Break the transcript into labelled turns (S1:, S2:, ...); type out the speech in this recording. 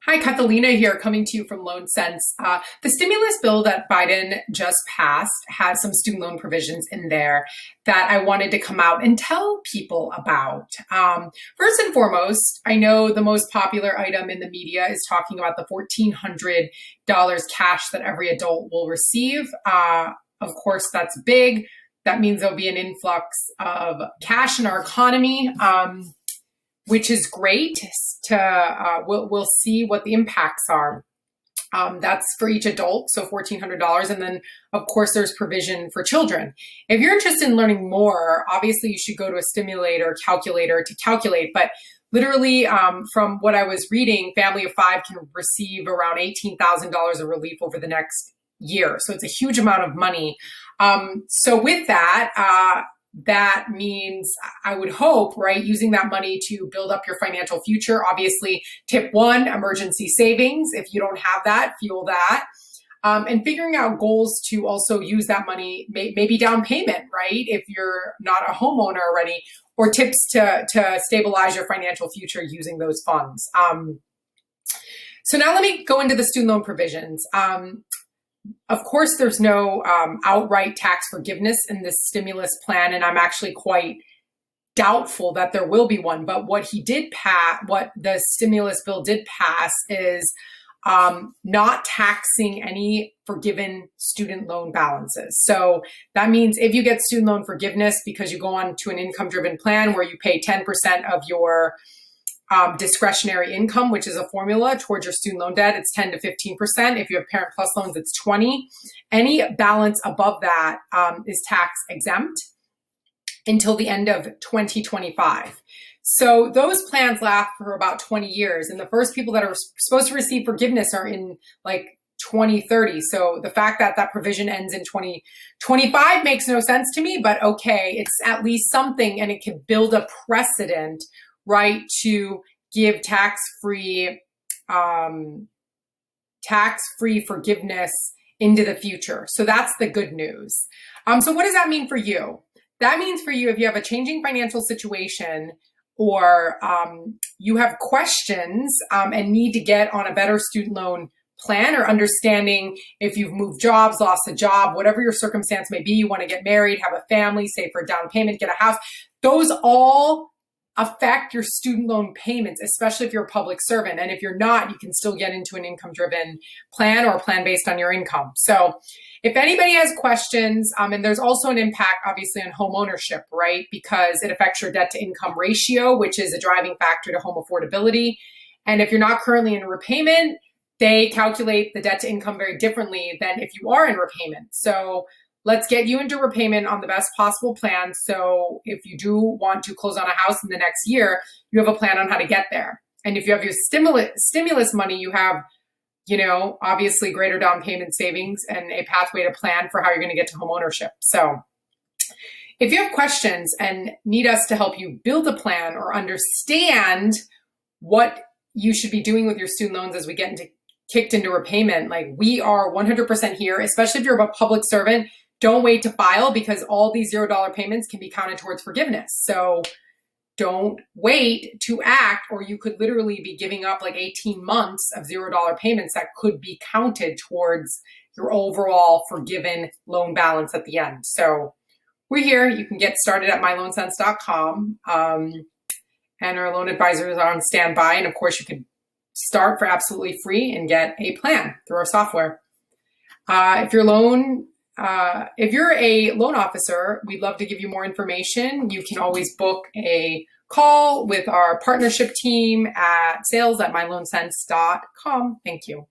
S1: Hi, Catalina here, coming to you from Loan Sense. The stimulus bill that Biden just passed has some student loan provisions in there that I wanted to come out and tell people about. First and foremost, I know the most popular item in the media is talking about the $1,400 cash that every adult will receive. Of course, that's big. That means there'll be an influx of cash in our economy. Which is great. We'll see what the impacts are. That's for each adult, so $1,400, and then of course there's provision for children. If you're interested in learning more, obviously you should go to a stimulator calculator to calculate. But literally, from what I was reading, family of five can receive around $18,000 of relief over the next year. So it's a huge amount of money. So with that. That means I would hope, right, using that money to build up your financial future. Obviously, tip one, emergency savings. If you don't have that, fuel that. And figuring out goals to also use that money, maybe down payment, right, if you're not a homeowner already, or tips to stabilize your financial future using those funds. So now let me go into the student loan provisions. Of course, there's no outright tax forgiveness in this stimulus plan, and I'm actually quite doubtful that there will be one. But what the stimulus bill did pass is not taxing any forgiven student loan balances. So that means if you get student loan forgiveness because you go on to an income-driven plan where you pay 10% of your discretionary income, which is a formula towards your student loan debt, it's 10 to 15%. If you have Parent Plus loans, it's 20. Any balance above that is tax exempt until the end of 2025. So those plans last for about 20 years. And the first people that are supposed to receive forgiveness are in like 2030. So the fact that that provision ends in 2025 makes no sense to me, but okay, it's at least something, and it can build a precedent, right, to give tax-free forgiveness into the future. So that's the good news. So what does that mean for you? That means for you, if you have a changing financial situation or you have questions and need to get on a better student loan plan, or understanding if you've moved jobs, lost a job, whatever your circumstance may be, you want to get married, have a family, save for a down payment, get a house, those all affect your student loan payments, especially if you're a public servant. And if you're not, you can still get into an income-driven plan or a plan based on your income. So if anybody has questions, and there's also an impact, obviously, on home ownership, right? Because it affects your debt to income ratio, which is a driving factor to home affordability. And if you're not currently in repayment, they calculate the debt to income very differently than if you are in repayment. So let's get you into repayment on the best possible plan. So if you do want to close on a house in the next year, you have a plan on how to get there. And if you have your stimulus money, you have, obviously greater down payment savings and a pathway to plan for how you're going to get to home ownership. So if you have questions and need us to help you build a plan or understand what you should be doing with your student loans as we get kicked into repayment, like, we are 100% here, especially if you're a public servant. Don't wait to file, because all these $0 payments can be counted towards forgiveness. So don't wait to act, or you could literally be giving up like 18 months of $0 payments that could be counted towards your overall forgiven loan balance at the end. So we're here. You can get started at myloansense.com. And our loan advisors are on standby. And of course, you can start for absolutely free and get a plan through our software. If you're a loan officer, we'd love to give you more information. You can always book a call with our partnership team at sales@myloansense.com. Thank you.